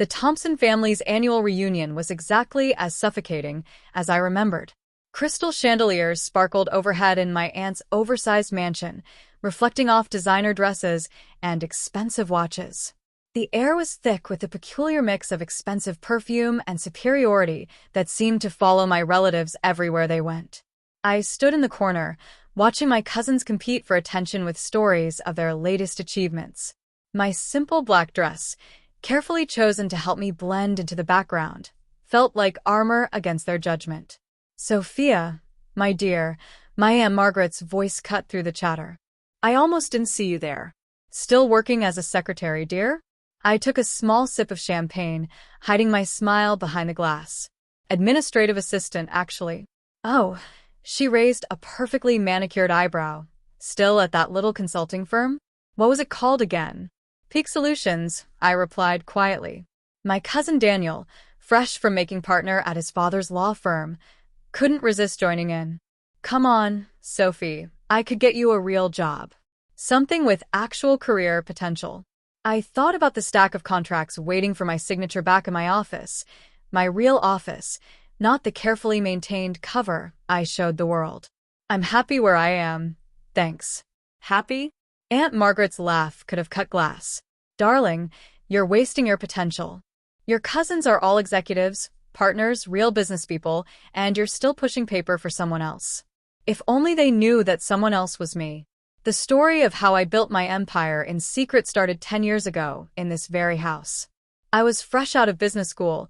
The Thompson family's annual reunion was exactly as suffocating as I remembered. Crystal chandeliers sparkled overhead in my aunt's oversized mansion, reflecting off designer dresses and expensive watches. The air was thick with a peculiar mix of expensive perfume and superiority that seemed to follow my relatives everywhere they went. I stood in the corner, watching my cousins compete for attention with stories of their latest achievements. My simple black dress, carefully chosen to help me blend into the background, felt like armor against their judgment. "Sophia, my dear," my Aunt Margaret's voice cut through the chatter. "I almost didn't see you there. Still working as a secretary, dear?" I took a small sip of champagne, hiding my smile behind the glass. "Administrative assistant, actually." "Oh," she raised a perfectly manicured eyebrow. "Still at that little consulting firm? What was it called again?" "Peak Solutions," I replied quietly. My cousin Daniel, fresh from making partner at his father's law firm, couldn't resist joining in. "Come on, Sophie, I could get you a real job. Something with actual career potential." I thought about the stack of contracts waiting for my signature back in my office, my real office, not the carefully maintained cover I showed the world. "I'm happy where I am, thanks." "Happy?" Aunt Margaret's laugh could have cut glass. "Darling, you're wasting your potential. Your cousins are all executives, partners, real business people, and you're still pushing paper for someone else. If only they knew that someone else was me." The story of how I built my empire in secret started 10 years ago in this very house. I was fresh out of business school,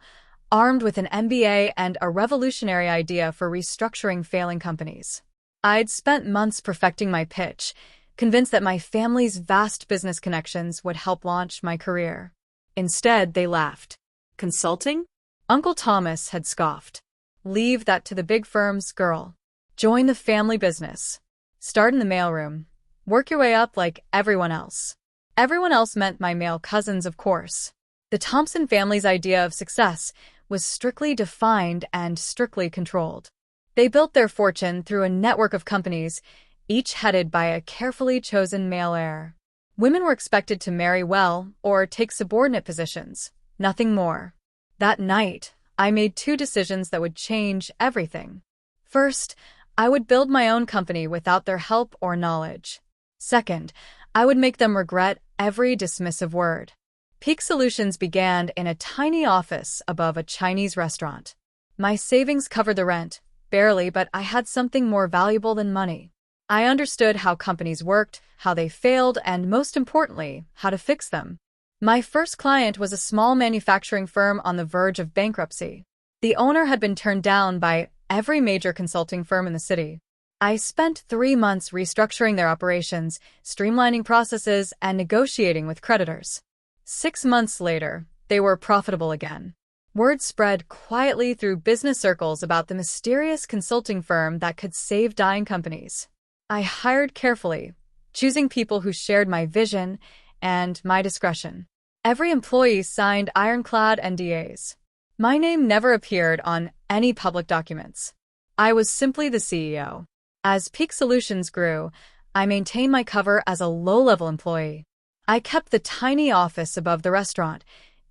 armed with an MBA and a revolutionary idea for restructuring failing companies. I'd spent months perfecting my pitch, convinced that my family's vast business connections would help launch my career. Instead, they laughed. "Consulting?" Uncle Thomas had scoffed. "Leave that to the big firms, girl. Join the family business. Start in the mailroom. Work your way up like everyone else." Everyone else meant my male cousins, of course. The Thompson family's idea of success was strictly defined and strictly controlled. They built their fortune through a network of companies, each headed by a carefully chosen male heir. Women were expected to marry well or take subordinate positions, nothing more. That night, I made two decisions that would change everything. First, I would build my own company without their help or knowledge. Second, I would make them regret every dismissive word. Peak Solutions began in a tiny office above a Chinese restaurant. My savings covered the rent, barely, but I had something more valuable than money. I understood how companies worked, how they failed, and most importantly, how to fix them. My first client was a small manufacturing firm on the verge of bankruptcy. The owner had been turned down by every major consulting firm in the city. I spent 3 months restructuring their operations, streamlining processes, and negotiating with creditors. 6 months later, they were profitable again. Word spread quietly through business circles about the mysterious consulting firm that could save dying companies. I hired carefully, choosing people who shared my vision and my discretion. Every employee signed ironclad NDAs. My name never appeared on any public documents. I was simply the CEO. As Peak Solutions grew, I maintained my cover as a low-level employee. I kept the tiny office above the restaurant,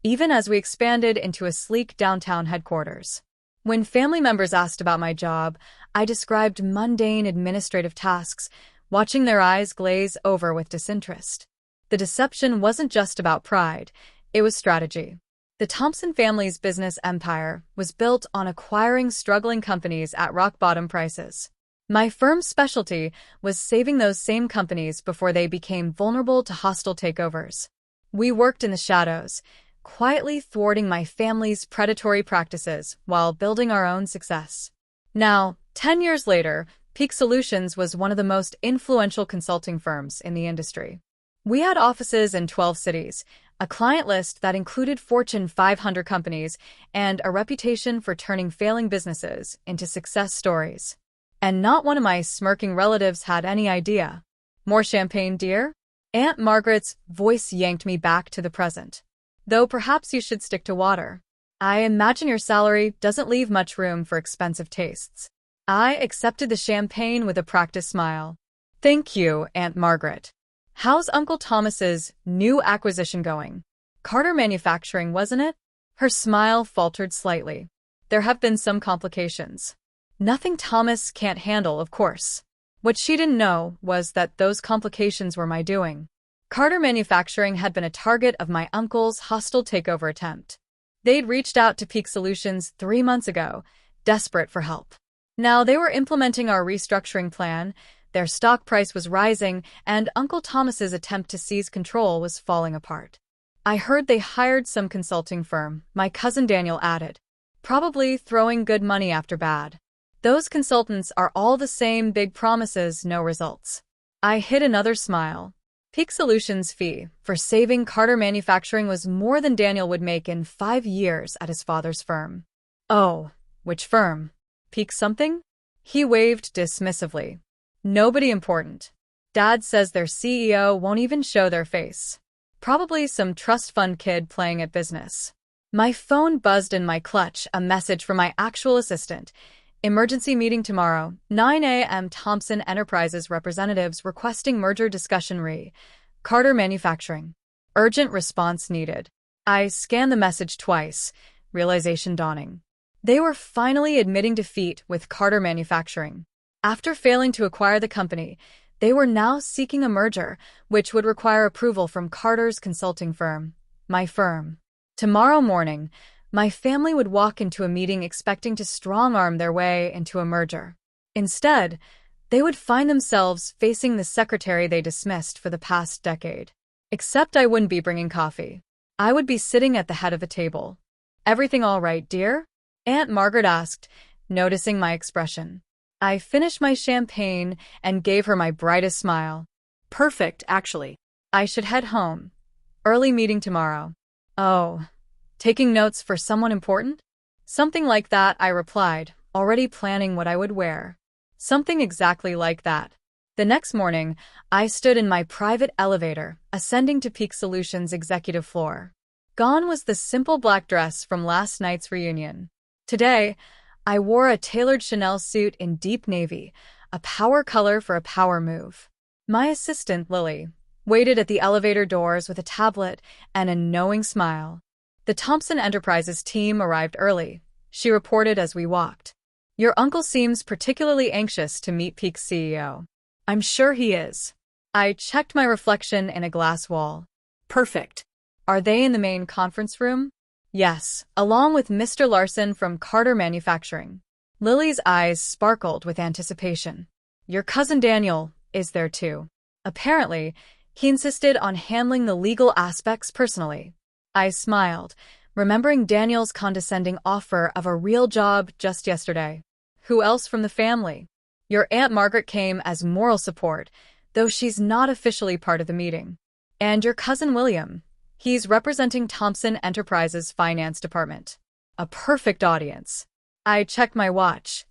even as we expanded into a sleek downtown headquarters. When family members asked about my job, I described mundane administrative tasks, watching their eyes glaze over with disinterest. The deception wasn't just about pride, it was strategy. The Thompson family's business empire was built on acquiring struggling companies at rock-bottom prices. My firm's specialty was saving those same companies before they became vulnerable to hostile takeovers. We worked in the shadows, quietly thwarting my family's predatory practices while building our own success. Now, 10 years later, Peak Solutions was one of the most influential consulting firms in the industry. We had offices in 12 cities, a client list that included Fortune 500 companies, and a reputation for turning failing businesses into success stories. And not one of my smirking relatives had any idea. "More champagne, dear?" Aunt Margaret's voice yanked me back to the present. "Though perhaps you should stick to water. I imagine your salary doesn't leave much room for expensive tastes." I accepted the champagne with a practiced smile. "Thank you, Aunt Margaret. How's Uncle Thomas's new acquisition going? Carter Manufacturing, wasn't it?" Her smile faltered slightly. There have been some complications. Nothing Thomas can't handle, of course. What she didn't know was that those complications were my doing. Carter Manufacturing had been a target of my uncle's hostile takeover attempt. They'd reached out to Peak Solutions 3 months ago, desperate for help. Now they were implementing our restructuring plan, their stock price was rising, and Uncle Thomas's attempt to seize control was falling apart. I heard they hired some consulting firm, my cousin Daniel added. Probably throwing good money after bad. Those consultants are all the same big promises, no results. I hid another smile. Peak Solutions' fee for saving Carter Manufacturing was more than Daniel would make in 5 years at his father's firm. Oh, which firm? Peak something? He waved dismissively. Nobody important. Dad says their CEO won't even show their face. Probably some trust fund kid playing at business. My phone buzzed in my clutch, a message from my actual assistant. Emergency meeting tomorrow, 9 a.m. Thompson Enterprises representatives requesting merger discussion Carter Manufacturing. Urgent response needed. I scanned the message twice, realization dawning. They were finally admitting defeat with Carter Manufacturing. After failing to acquire the company, they were now seeking a merger, which would require approval from Carter's consulting firm, my firm. Tomorrow morning, my family would walk into a meeting expecting to strong-arm their way into a merger. Instead, they would find themselves facing the secretary they dismissed for the past decade. Except I wouldn't be bringing coffee. I would be sitting at the head of the table. "Everything all right, dear?" Aunt Margaret asked, noticing my expression. I finished my champagne and gave her my brightest smile. "Perfect, actually. I should head home. Early meeting tomorrow." "Oh. Taking notes for someone important?" "Something like that," I replied, already planning what I would wear. Something exactly like that. The next morning, I stood in my private elevator, ascending to Peak Solutions' executive floor. Gone was the simple black dress from last night's reunion. Today, I wore a tailored Chanel suit in deep navy, a power color for a power move. My assistant, Lily, waited at the elevator doors with a tablet and a knowing smile. The Thompson Enterprises team arrived early, she reported as we walked. "Your uncle seems particularly anxious to meet Peak's CEO." "I'm sure he is." I checked my reflection in a glass wall. "Perfect. Are they in the main conference room?" "Yes, along with Mr. Larson from Carter Manufacturing." Lily's eyes sparkled with anticipation. "Your cousin Daniel is there too." Apparently, he insisted on handling the legal aspects personally. I smiled, remembering Daniel's condescending offer of a real job just yesterday. "Who else from the family?" "Your Aunt Margaret came as moral support, though she's not officially part of the meeting. And your cousin William. He's representing Thompson Enterprises' finance department." A perfect audience. I checked my watch.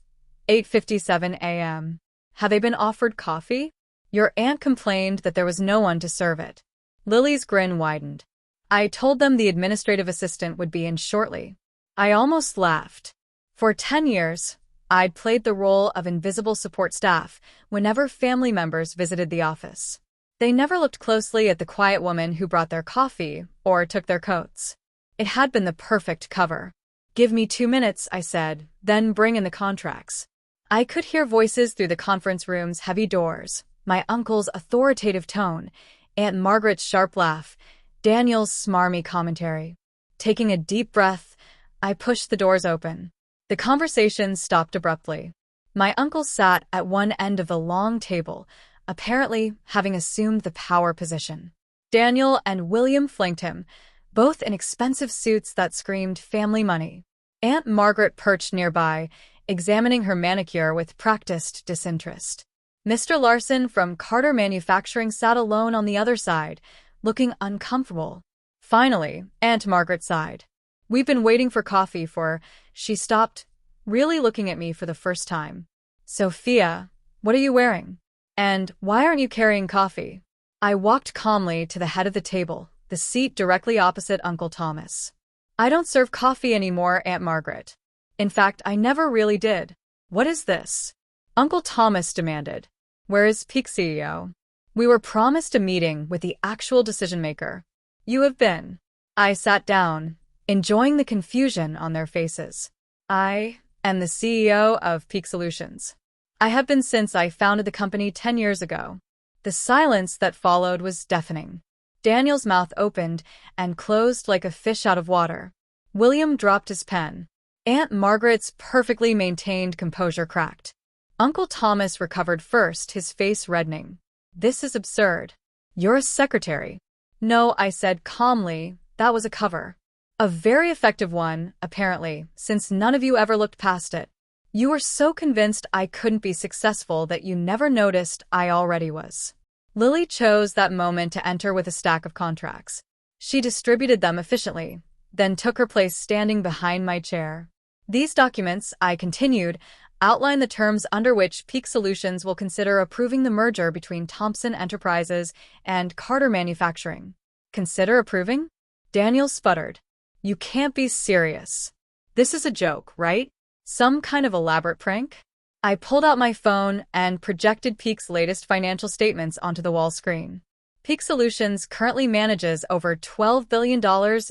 8:57 a.m. "Have they been offered coffee?" "Your aunt complained that there was no one to serve it." Lily's grin widened. "I told them the administrative assistant would be in shortly." I almost laughed. For 10 years, I'd played the role of invisible support staff whenever family members visited the office. They never looked closely at the quiet woman who brought their coffee or took their coats. It had been the perfect cover. "Give me 2 minutes," I said, "then bring in the contracts." I could hear voices through the conference room's heavy doors, my uncle's authoritative tone, Aunt Margaret's sharp laugh, Daniel's smarmy commentary. Taking a deep breath, I pushed the doors open. The conversation stopped abruptly. My uncle sat at one end of the long table, apparently having assumed the power position. Daniel and William flanked him, both in expensive suits that screamed family money. Aunt Margaret perched nearby, examining her manicure with practiced disinterest. Mr. Larson from Carter Manufacturing sat alone on the other side, looking uncomfortable. Finally, Aunt Margaret sighed. "We've been waiting for coffee for—" She stopped, really looking at me for the first time. "Sophia, what are you wearing? And why aren't you carrying coffee?" I walked calmly to the head of the table, the seat directly opposite Uncle Thomas. "I don't serve coffee anymore, Aunt Margaret. In fact, I never really did." "What is this?" Uncle Thomas demanded. "Where is Peak CEO? We were promised a meeting with the actual decision-maker." "You have been." I sat down, enjoying the confusion on their faces. I am the CEO of Peak Solutions. I have been since I founded the company 10 years ago. The silence that followed was deafening. Daniel's mouth opened and closed like a fish out of water. William dropped his pen. Aunt Margaret's perfectly maintained composure cracked. Uncle Thomas recovered first, his face reddening. This is absurd. You're a secretary. No, I said calmly, that was a cover. A very effective one, apparently, since none of you ever looked past it. You were so convinced I couldn't be successful that you never noticed I already was. Lily chose that moment to enter with a stack of contracts. She distributed them efficiently, then took her place standing behind my chair. These documents, I continued, outline the terms under which Peak Solutions will consider approving the merger between Thompson Enterprises and Carter Manufacturing. Consider approving? Daniel sputtered. You can't be serious. This is a joke, right? Some kind of elaborate prank? I pulled out my phone and projected Peak's latest financial statements onto the wall screen. Peak Solutions currently manages over $12 billion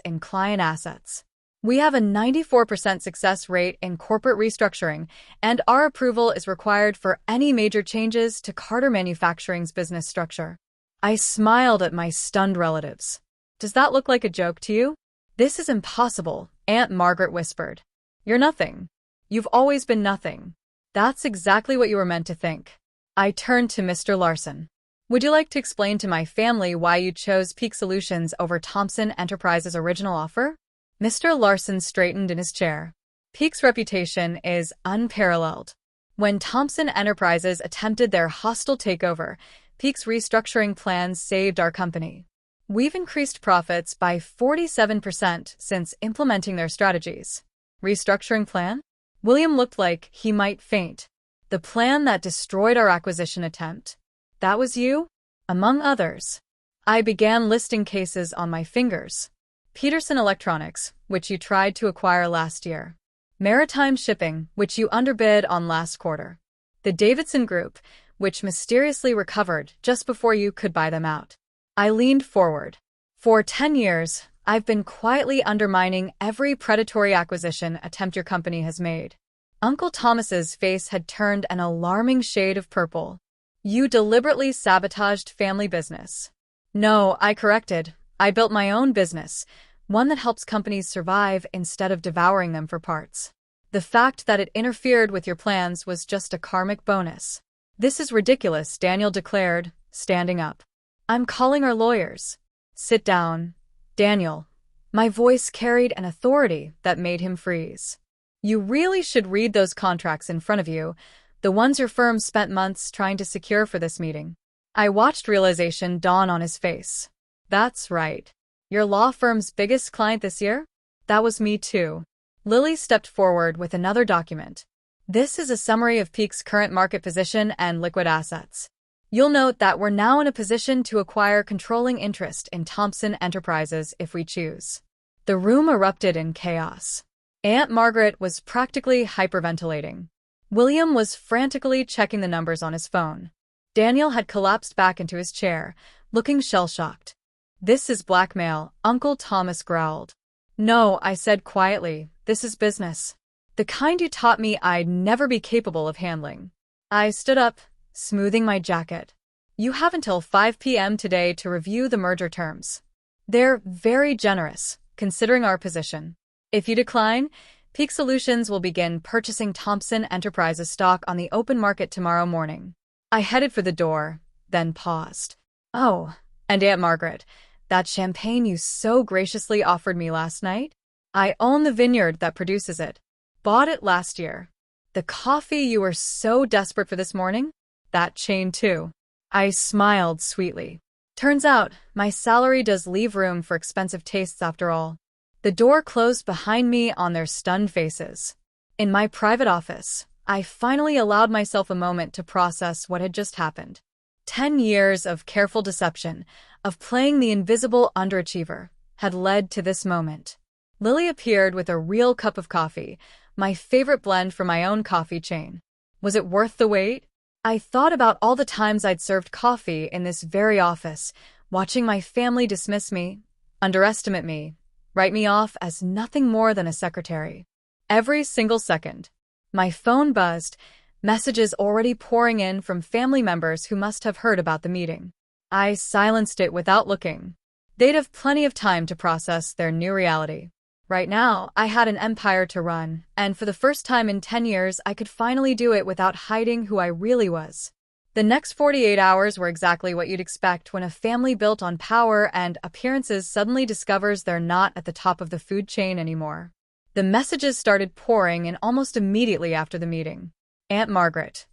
in client assets. We have a 94% success rate in corporate restructuring, and our approval is required for any major changes to Carter Manufacturing's business structure. I smiled at my stunned relatives. Does that look like a joke to you? This is impossible, Aunt Margaret whispered. You're nothing. You've always been nothing. That's exactly what you were meant to think. I turned to Mr. Larson. Would you like to explain to my family why you chose Peak Solutions over Thompson Enterprises' original offer? Mr. Larson straightened in his chair. Peak's reputation is unparalleled. When Thompson Enterprises attempted their hostile takeover, Peak's restructuring plans saved our company. We've increased profits by 47% since implementing their strategies. Restructuring plan? William looked like he might faint. The plan that destroyed our acquisition attempt. That was you? Among others. I began listing cases on my fingers. Peterson Electronics, which you tried to acquire last year. Maritime Shipping, which you underbid on last quarter. The Davidson Group, which mysteriously recovered just before you could buy them out. I leaned forward. For 10 years, I've been quietly undermining every predatory acquisition attempt your company has made. Uncle Thomas's face had turned an alarming shade of purple. You deliberately sabotaged family business. No, I corrected. I built my own business, one that helps companies survive instead of devouring them for parts. The fact that it interfered with your plans was just a karmic bonus. This is ridiculous, Daniel declared, standing up. I'm calling our lawyers. Sit down, Daniel. My voice carried an authority that made him freeze. You really should read those contracts in front of you, the ones your firm spent months trying to secure for this meeting. I watched realization dawn on his face. That's right. Your law firm's biggest client this year? That was me too. Lily stepped forward with another document. This is a summary of Peak's current market position and liquid assets. You'll note that we're now in a position to acquire controlling interest in Thompson Enterprises if we choose. The room erupted in chaos. Aunt Margaret was practically hyperventilating. William was frantically checking the numbers on his phone. Daniel had collapsed back into his chair, looking shell-shocked. This is blackmail, Uncle Thomas growled. No, I said quietly, this is business. The kind you taught me I'd never be capable of handling. I stood up, smoothing my jacket. You have until 5 p.m. today to review the merger terms. They're very generous, considering our position. If you decline, Peak Solutions will begin purchasing Thompson Enterprises stock on the open market tomorrow morning. I headed for the door, then paused. Oh, and Aunt Margaret, that champagne you so graciously offered me last night? I own the vineyard that produces it. Bought it last year. The coffee you were so desperate for this morning? That chain too. I smiled sweetly. Turns out, my salary does leave room for expensive tastes after all. The door closed behind me on their stunned faces. In my private office, I finally allowed myself a moment to process what had just happened. 10 years of careful deception, of playing the invisible underachiever, had led to this moment. Lily appeared with a real cup of coffee, my favorite blend from my own coffee chain. Was it worth the wait? I thought about all the times I'd served coffee in this very office, watching my family dismiss me, underestimate me, write me off as nothing more than a secretary. Every single second. My phone buzzed, messages already pouring in from family members who must have heard about the meeting. I silenced it without looking. They'd have plenty of time to process their new reality. Right now, I had an empire to run, and for the first time in 10 years, I could finally do it without hiding who I really was. The next 48 hours were exactly what you'd expect when a family built on power and appearances suddenly discovers they're not at the top of the food chain anymore. The messages started pouring, and almost immediately after the meeting. Aunt Margaret.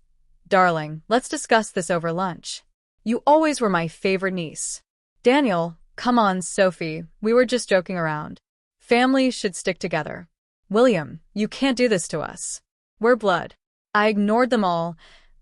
Darling, let's discuss this over lunch. You always were my favorite niece. Daniel, come on, Sophie, we were just joking around. Families should stick together. William, you can't do this to us. We're blood. I ignored them all,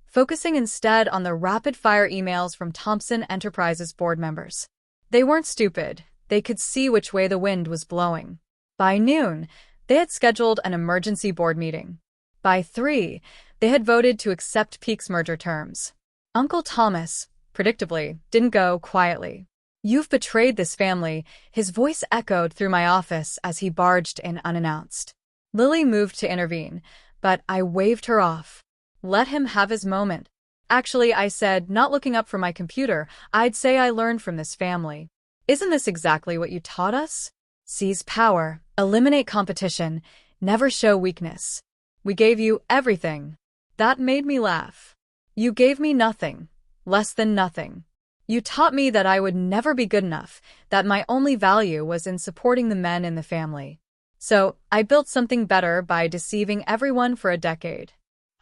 focusing instead on the rapid-fire emails from Thompson Enterprises board members. They weren't stupid. They could see which way the wind was blowing. By noon, they had scheduled an emergency board meeting. By 3, they had voted to accept Peak's merger terms. Uncle Thomas, predictably, didn't go quietly. You've betrayed this family, his voice echoed through my office as he barged in unannounced. Lily moved to intervene, but I waved her off. Let him have his moment. Actually, I said, not looking up from my computer, I'd say I learned from this family. Isn't this exactly what you taught us? Seize power, eliminate competition, never show weakness. We gave you everything. That made me laugh. You gave me nothing, less than nothing. You taught me that I would never be good enough, that my only value was in supporting the men in the family. So, I built something better by deceiving everyone for a decade.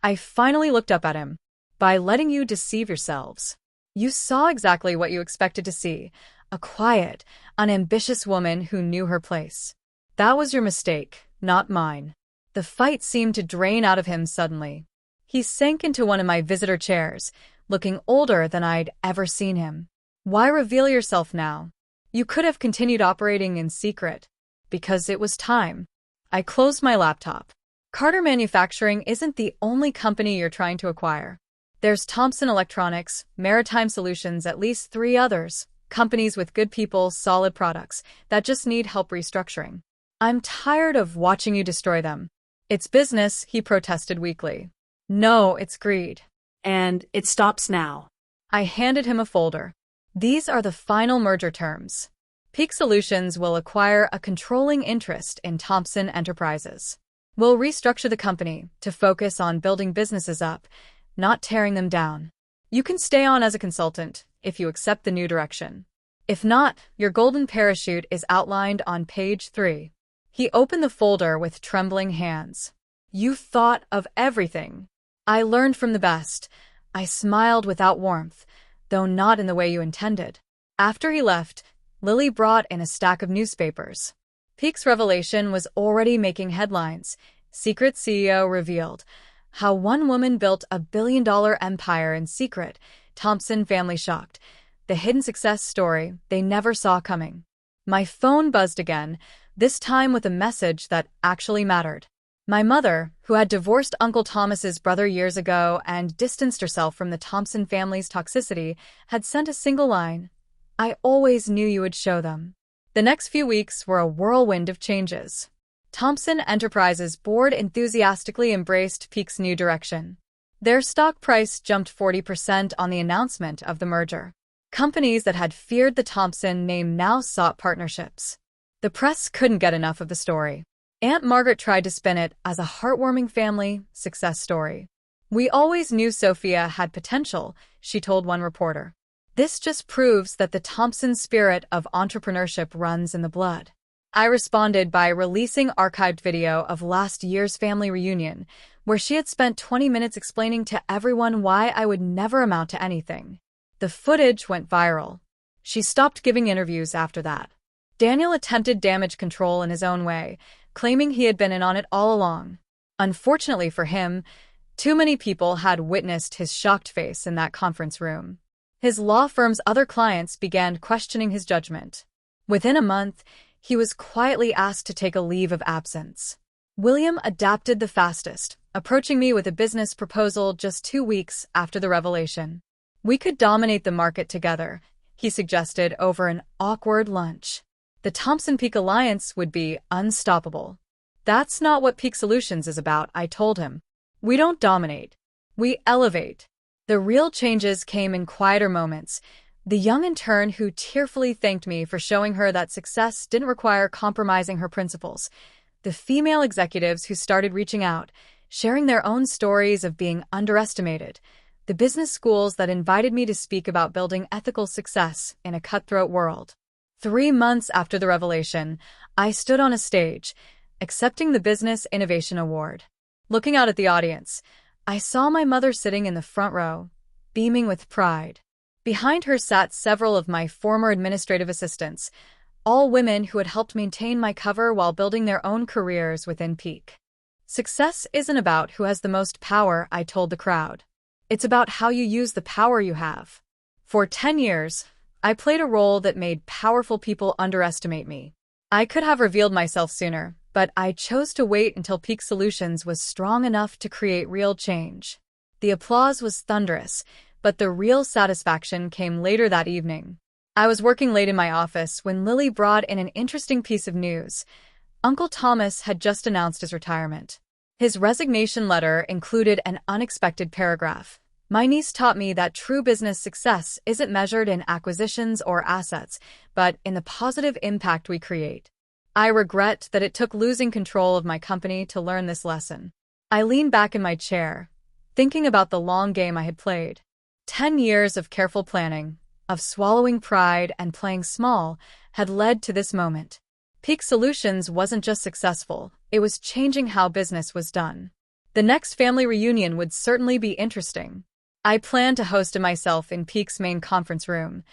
I finally looked up at him. By letting you deceive yourselves. You saw exactly what you expected to see, a quiet, unambitious woman who knew her place. That was your mistake, not mine. The fight seemed to drain out of him suddenly. He sank into one of my visitor chairs, looking older than I'd ever seen him. Why reveal yourself now? You could have continued operating in secret. Because it was time. I closed my laptop. Carter Manufacturing isn't the only company you're trying to acquire. There's Thompson Electronics, Maritime Solutions, at least 3 others, companies with good people, solid products, that just need help restructuring. I'm tired of watching you destroy them. It's business, he protested weakly. No, it's greed. And it stops now. I handed him a folder. These are the final merger terms. Peak Solutions will acquire a controlling interest in Thompson Enterprises. We'll restructure the company to focus on building businesses up, not tearing them down. You can stay on as a consultant if you accept the new direction. If not, your golden parachute is outlined on page 3. He opened the folder with trembling hands. You thought of everything. I learned from the best. I smiled without warmth, though not in the way you intended. After he left, Lily brought in a stack of newspapers. Peak's revelation was already making headlines. Secret CEO revealed. How one woman built a billion-dollar empire in secret. Thompson family shocked. The hidden success story they never saw coming. My phone buzzed again, this time with a message that actually mattered. My mother, who had divorced Uncle Thomas's brother years ago and distanced herself from the Thompson family's toxicity, had sent a single line. I always knew you would show them. The next few weeks were a whirlwind of changes. Thompson Enterprises board enthusiastically embraced Peak's new direction. Their stock price jumped 40% on the announcement of the merger. Companies that had feared the Thompson name now sought partnerships. The press couldn't get enough of the story. Aunt Margaret tried to spin it as a heartwarming family success story. We always knew Sophia had potential, she told one reporter. This just proves that the Thompson spirit of entrepreneurship runs in the blood. I responded by releasing archived video of last year's family reunion, where she had spent 20 minutes explaining to everyone why I would never amount to anything. The footage went viral. She stopped giving interviews after that. Daniel attempted damage control in his own way, claiming he had been in on it all along. Unfortunately for him, too many people had witnessed his shocked face in that conference room. His law firm's other clients began questioning his judgment. Within a month, he was quietly asked to take a leave of absence. William adapted the fastest, approaching me with a business proposal just 2 weeks after the revelation. We could dominate the market together, he suggested over an awkward lunch. The Thompson Peak Alliance would be unstoppable. That's not what Peak Solutions is about, I told him. We don't dominate. We elevate. The real changes came in quieter moments. The young intern who tearfully thanked me for showing her that success didn't require compromising her principles. The female executives who started reaching out, sharing their own stories of being underestimated. The business schools that invited me to speak about building ethical success in a cutthroat world. 3 months after the revelation, I stood on a stage, accepting the Business Innovation Award. Looking out at the audience, I saw my mother sitting in the front row, beaming with pride. Behind her sat several of my former administrative assistants, all women who had helped maintain my cover while building their own careers within Peak. Success isn't about who has the most power, I told the crowd. It's about how you use the power you have. For 10 years, I played a role that made powerful people underestimate me. I could have revealed myself sooner, but I chose to wait until Peak Solutions was strong enough to create real change. The applause was thunderous, but the real satisfaction came later that evening. I was working late in my office when Lily brought in an interesting piece of news. Uncle Thomas had just announced his retirement. His resignation letter included an unexpected paragraph. My niece taught me that true business success isn't measured in acquisitions or assets, but in the positive impact we create. I regret that it took losing control of my company to learn this lesson. I leaned back in my chair, thinking about the long game I had played. 10 years of careful planning, of swallowing pride and playing small, had led to this moment. Peak Solutions wasn't just successful, it was changing how business was done. The next family reunion would certainly be interesting. I planned to host it myself in Peak's main conference room,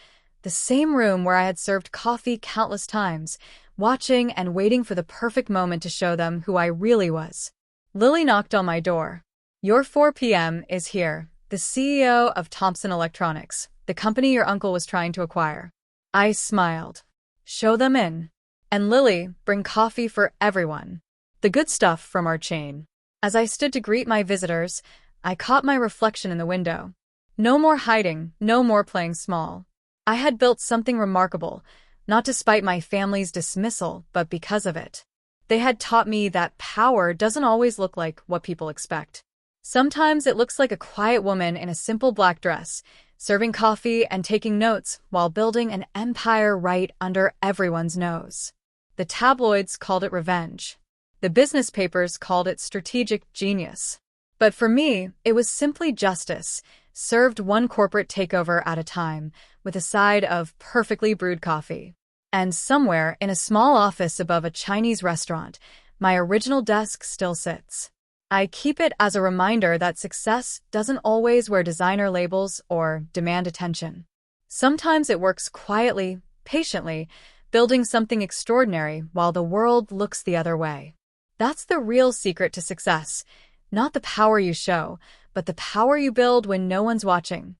the same room where I had served coffee countless times, watching and waiting for the perfect moment to show them who I really was. Lily knocked on my door. Your 4 p.m. is here. The CEO of Thomson Electronics, the company your uncle was trying to acquire. I smiled. Show them in. And Lily, bring coffee for everyone. The good stuff from our chain. As I stood to greet my visitors, I caught my reflection in the window. No more hiding, no more playing small. I had built something remarkable, not despite my family's dismissal, but because of it. They had taught me that power doesn't always look like what people expect. Sometimes it looks like a quiet woman in a simple black dress, serving coffee and taking notes while building an empire right under everyone's nose. The tabloids called it revenge. The business papers called it strategic genius. But for me, it was simply justice, served one corporate takeover at a time, with a side of perfectly brewed coffee. And somewhere in a small office above a Chinese restaurant, my original desk still sits. I keep it as a reminder that success doesn't always wear designer labels or demand attention. Sometimes it works quietly, patiently, building something extraordinary while the world looks the other way. That's the real secret to success, not the power you show, but the power you build when no one's watching.